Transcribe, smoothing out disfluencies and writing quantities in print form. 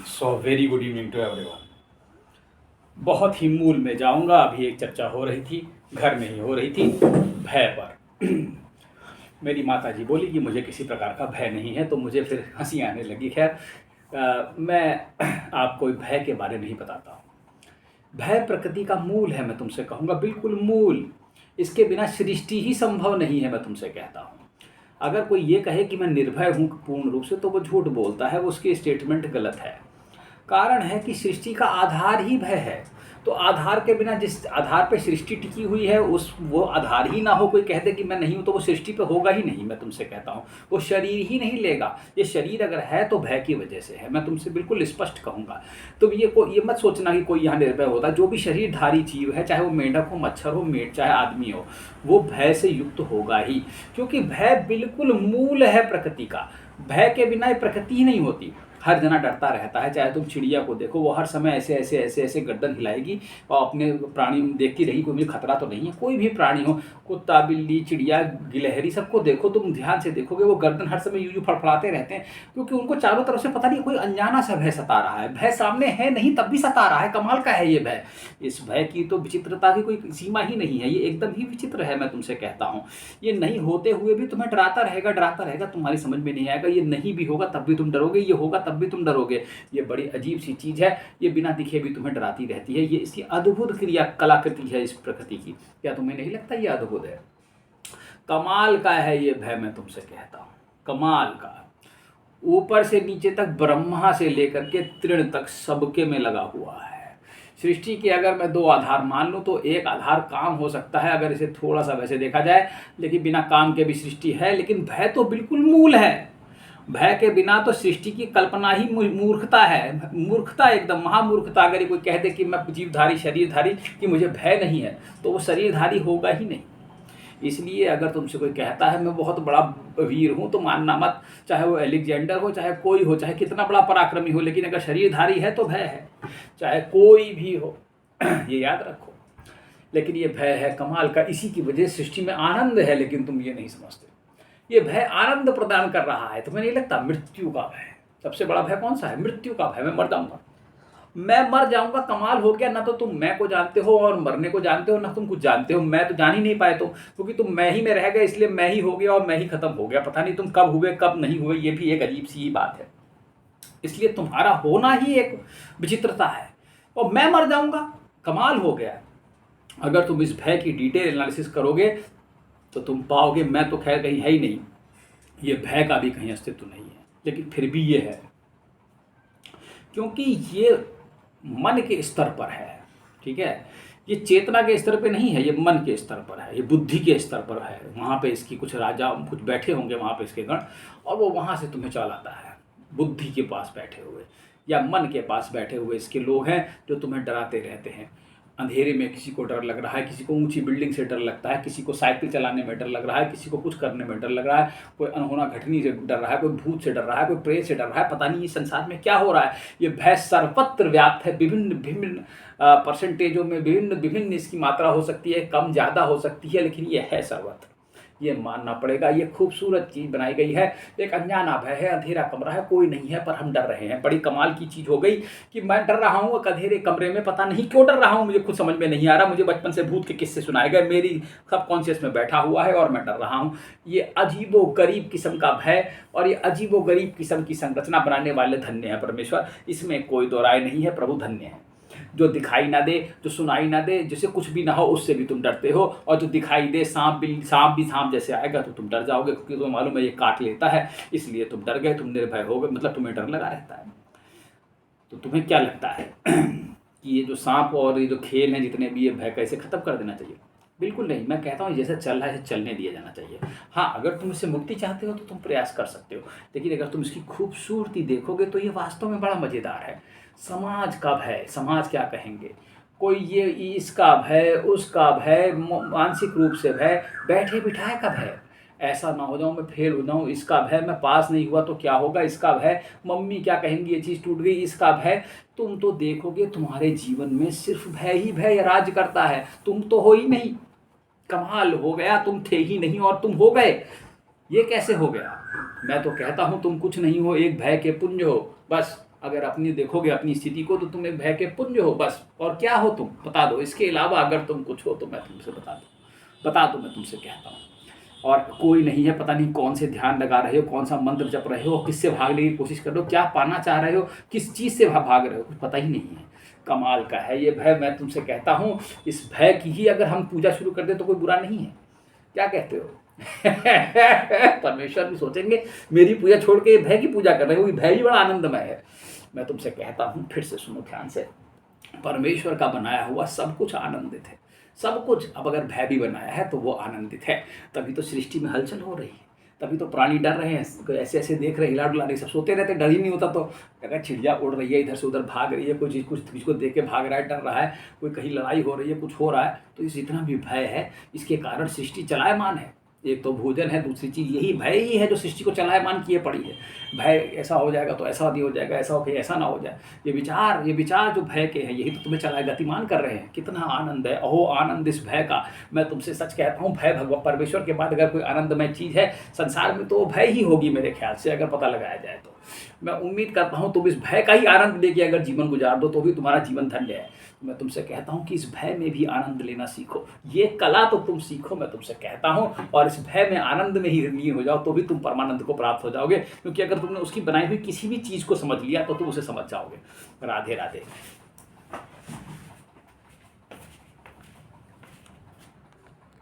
So very good evening to everyone. बहुत ही मूल में जाऊंगा। अभी एक चर्चा हो रही थी, घर में ही हो रही थी, भय पर। मेरी माता जी बोली कि मुझे किसी प्रकार का भय नहीं है, तो मुझे फिर हंसी आने लगी। खैर, मैं आपको भय के बारे में ही बताता हूँ। भय प्रकृति का मूल है, मैं तुमसे कहूँगा, बिल्कुल मूल। इसके बिना सृष्टि ही संभव नहीं है, मैं तुमसे कहता हूँ। अगर कोई ये कहे कि मैं निर्भय हूँ पूर्ण रूप से, तो वो झूठ बोलता है, वो उसकी स्टेटमेंट गलत है। कारण है कि सृष्टि का आधार ही भय है। तो आधार के बिना, जिस आधार पे सृष्टि टिकी हुई है, उस वो आधार ही ना हो, कोई कह दे कि मैं नहीं हूं, तो वो सृष्टि पे होगा ही नहीं। मैं तुमसे कहता हूं, वो शरीर ही नहीं लेगा। ये शरीर अगर है तो भय की वजह से है, मैं तुमसे बिल्कुल स्पष्ट कहूंगा। तो ये मत सोचना कि कोई यहाँ निर्भय होता। जो भी शरीरधारी जीव है, चाहे वो मेंढक हो, मच्छर हो, चाहे आदमी हो, वो भय से युक्त होगा ही। क्योंकि भय बिल्कुल मूल है प्रकृति का। भय के बिना ये प्रकृति ही नहीं होती। हर जना डरता रहता है। चाहे तुम चिड़िया को देखो, वो हर समय ऐसे ऐसे ऐसे ऐसे गर्दन हिलाएगी और अपने प्राणी देखती रहेगी, कोई मुझे खतरा तो नहीं है। कोई भी प्राणी हो, कुत्ता, बिल्ली, चिड़िया, गिलहरी, सबको देखो, तुम ध्यान से देखोगे, वो गर्दन हर समय यूं फड़फड़ाते रहते हैं, क्योंकि उनको चारों तरफ से पता नहीं कोई अनजाना सा भय सता रहा है। भय सामने है नहीं, तब भी सता रहा है। कमाल का है ये भय। इस भय की तो विचित्रता की कोई सीमा ही नहीं है। ये एकदम ही विचित्र है, मैं तुमसे कहता हूँ। ये नहीं होते हुए भी तुम्हें डराता रहेगा, तुम्हारी समझ में नहीं आएगा। ये नहीं भी होगा तब भी तुम डरोगे, ये होगा तब भी तुम डरोगे। ये बड़ी अजीब सी चीज़ है। ये बिना दिखे भी तुम्हें डराती रहती है। ये इसकी अद्भुत क्रिया कलाकृति है इस प्रकृति की। क्या तुम्हें नहीं लगता ये अद्भुत है? कमाल का है ये भय, मैं तुमसे कहता हूँ, कमाल का। ऊपर से नीचे तक, ब्रह्मा से लेकर के तृण तक, सबके में लगा हुआ है। सृष्टि के अगर मैं दो आधार मान लूँ, तो एक आधार काम हो सकता है, अगर इसे थोड़ा सा वैसे देखा जाए, लेकिन बिना काम के भी सृष्टि है। लेकिन भय तो बिल्कुल मूल है। भय के बिना तो सृष्टि की कल्पना ही मूर्खता है। मूर्खता, एकदम महामूर्खता। अगर कोई कह दे कि मैं जीवधारी, शरीरधारी, कि मुझे भय नहीं है, तो वो शरीरधारी होगा ही नहीं। इसलिए अगर तुमसे कोई कहता है मैं बहुत बड़ा वीर हूँ, तो मानना मत। चाहे वो एलेक्जेंडर हो, चाहे कोई हो, चाहे कितना बड़ा पराक्रमी हो, लेकिन अगर शरीरधारी है तो भय है, चाहे कोई भी हो। ये याद रखो। लेकिन ये भय है कमाल का। इसी की वजह सृष्टि में आनंद है, लेकिन तुम ये नहीं समझते। ये भय आनंद प्रदान कर रहा है। तुम्हें नहीं लगता? मृत्यु का भय सबसे बड़ा भय कौन सा है? मृत्यु का भय। मैं मर जाऊंगा। कमाल हो गया। ना तो तुम मैं को जानते हो और मरने को जानते हो, ना तुम कुछ जानते हो। मैं तो जान ही नहीं पाए तुम, क्योंकि तुम मैं ही में रह गए, इसलिए मैं ही हो गया और मैं ही खत्म हो गया। पता नहीं तुम कब हुए कब नहीं हुए, ये भी एक अजीब सी बात है। इसलिए तुम्हारा होना ही एक विचित्रता है। और मैं मर जाऊंगा, कमाल हो गया। अगर तुम इस भय की डिटेल एनालिसिस करोगे, तो तुम पाओगे मैं तो खैर कहीं है ही नहीं, ये भय का भी कहीं अस्तित्व नहीं है। लेकिन फिर भी ये है, क्योंकि ये मन के स्तर पर है। ठीक है, ये चेतना के स्तर पे नहीं है, ये मन के स्तर पर है, ये बुद्धि के स्तर पर है। वहाँ पे इसकी कुछ राजा कुछ बैठे होंगे वहाँ पे इसके गण, और वो वहाँ से तुम्हें चलाता है। बुद्धि के पास बैठे हुए या मन के पास बैठे हुए इसके लोग हैं, जो तुम्हें डराते रहते हैं। अंधेरे में किसी को डर लग रहा है, किसी को ऊंची बिल्डिंग से डर लगता है, किसी को साइकिल चलाने में डर लग रहा है, किसी को कुछ करने में डर लग रहा है, कोई अनहोना घटनी से डर रहा है, कोई भूत से डर रहा है, कोई प्रेत से डर रहा है। पता नहीं इस संसार में क्या हो रहा है। ये भय सर्वत्र व्याप्त है। विभिन्न विभिन्न परसेंटेजों में विभिन्न विभिन्न इसकी मात्रा हो सकती है, कम ज़्यादा हो सकती है, लेकिन ये है सर्वत्र। ये मानना पड़ेगा। ये खूबसूरत चीज़ बनाई गई है। एक अनजाना भय है, अंधेरा कमरा है, कोई नहीं है, पर हम डर रहे हैं। बड़ी कमाल की चीज़ हो गई कि मैं डर रहा हूँ एक अंधेरे कमरे में, पता नहीं क्यों डर रहा हूँ, मुझे खुद समझ में नहीं आ रहा। मुझे बचपन से भूत के किस्से सुनाए गए, मेरी सबकॉन्शियस में बैठा हुआ है और मैं डर रहा हूँ। ये अजीबो गरीब किस्म का भय और ये अजीबो गरीब किस्म की संरचना बनाने वाले धन्य है परमेश्वर। इसमें कोई दो राय नहीं है। प्रभु धन्य है। जो दिखाई ना दे, जो सुनाई ना दे, जिसे कुछ भी ना हो, उससे भी तुम डरते हो। और जो दिखाई दे, सांप भी सांप जैसे आएगा तो तुम डर जाओगे, क्योंकि तुम्हें मालूम है ये काट लेता है, इसलिए तुम डर गए, तुम निर्भय हो गए। मतलब तुम्हें डर लगा रहता है। तो तुम्हें क्या लगता है कि ये जो सांप और ये जो खेल हैं जितने भी, ये भय कैसे खत्म कर देना चाहिए? बिल्कुल नहीं। मैं कहता हूँ जैसे चल रहा है चलने दिया जाना चाहिए। हाँ, अगर तुम इससे मुक्ति चाहते हो तो तुम प्रयास कर सकते हो, लेकिन अगर तुम इसकी खूबसूरती देखोगे तो ये वास्तव में बड़ा मज़ेदार है। समाज का भय, समाज क्या कहेंगे, कोई ये इसका भय, उसका भय, मानसिक रूप से भय, बैठे बिठाए का भय, ऐसा ना हो जाऊँ मैं फेल हो जाऊँ, इसका भय, मैं पास नहीं हुआ तो क्या होगा, इसका भय, मम्मी क्या कहेंगी, ये चीज़ टूट गई, इसका भय। तुम तो देखोगे तुम्हारे जीवन में सिर्फ भय ही भय राज करता है। तुम तो हो ही नहीं। कमाल हो गया, तुम थे ही नहीं और तुम हो गए। ये कैसे हो गया? मैं तो कहता हूँ तुम कुछ नहीं हो, एक भय के पुंज हो बस। अगर अपनी देखोगे अपनी स्थिति को तो तुम एक भय के पुंज हो बस। और क्या हो तुम बता दो, इसके अलावा अगर तुम कुछ हो तो मैं तुमसे बता दो, मैं तुमसे कहता हूँ। और कोई नहीं है, पता नहीं कौन से ध्यान लगा रहे हो, कौन सा मंत्र जप रहे हो, किससे भागने की कोशिश कर रहे हो, क्या पाना चाह रहे हो, किस चीज़ से भाग रहे हो, कुछ पता ही नहीं है। कमाल का है ये भय। मैं तुमसे कहता हूँ इस भय की ही अगर हम पूजा शुरू कर दें तो कोई बुरा नहीं है। क्या कहते हो? परमेश्वर भी सोचेंगे मेरी पूजा छोड़ के भय की पूजा कर रहे हो, भय ही बड़ा आनंदमय है। मैं तुमसे कहता हूँ, फिर से सुनो ध्यान से, परमेश्वर का बनाया हुआ सब कुछ आनंदित है, सब कुछ। अब अगर भय भी बनाया है तो वो आनंदित है। तभी तो सृष्टि में हलचल हो रही है, तभी तो प्राणी डर रहे हैं, ऐसे ऐसे देख रहे, हिला डुला रहे, सब सोते रहते, डर ही नहीं होता। तो अगर चिड़िया उड़ रही है, इधर से उधर भाग रही है, कोई चीज़ कुछ चीज़ को देख के भाग रहा है, डर रहा है, कोई कहीं लड़ाई हो रही है, कुछ हो रहा है, तो इस जितना भी भय है इसके कारण सृष्टि चलायमान है। एक तो भोजन है, दूसरी चीज़ यही भय ही है जो सृष्टि को चलायमान किए पड़ी है। भय ऐसा हो जाएगा तो ऐसा नहीं हो जाएगा, ऐसा हो के ऐसा ना हो जाए, ये विचार जो भय के हैं यही तो तुम्हें चलाए गतिमान कर रहे हैं। कितना आनंद है, अहो आनंद इस भय का। मैं तुमसे सच कहता हूँ, भय भगवान परमेश्वर के बाद अगर कोई आनंदमय चीज़ है संसार में तो भय ही होगी मेरे ख्याल से, अगर पता लगाया जाए तो। मैं उम्मीद करता हूँ तुम इस भय का ही आनंद लेके अगर जीवन गुजार दो तो भी तुम्हारा जीवन धन्य है। मैं तुमसे कहता हूँ कि इस भय में भी आनंद लेना सीखो, ये कला तो तुम सीखो, मैं तुमसे कहता हूँ। और इस भय में आनंद में ही लीन हो जाओ तो भी तुम परमानंद को प्राप्त हो जाओगे, क्योंकि अगर तुमने उसकी बनाई हुई किसी भी चीज़ को समझ लिया तो तुम उसे समझ जाओगे। राधे राधे।